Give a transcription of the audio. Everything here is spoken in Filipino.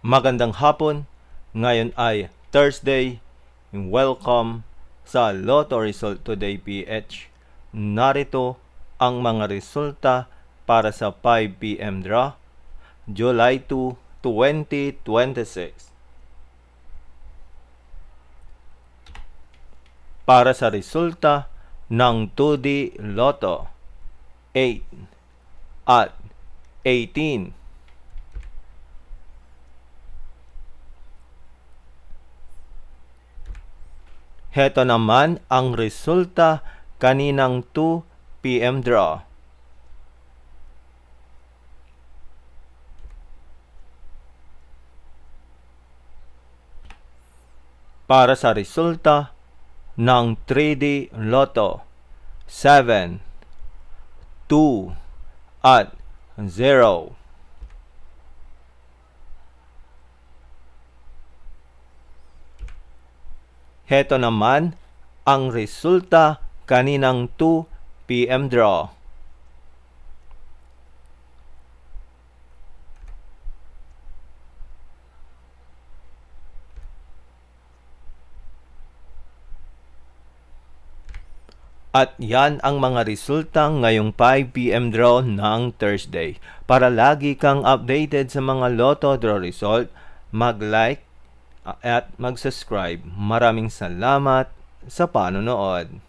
Magandang hapon, ngayon ay Thursday. Welcome sa Lotto Result Today PH. Narito ang mga resulta para sa 5 PM draw, July 2, 2026. Para sa resulta ng 2D Lotto, 8 at 18. Heto naman ang resulta kaninang 2 PM draw. Para sa resulta ng 3D Lotto, 7, 2, at 0. Heto naman ang resulta kaninang 2 PM draw. At yan ang mga resulta ngayong 5 PM draw ng Thursday. Para lagi kang updated sa mga Lotto draw result, mag-like at mag-subscribe. Maraming salamat sa panonood.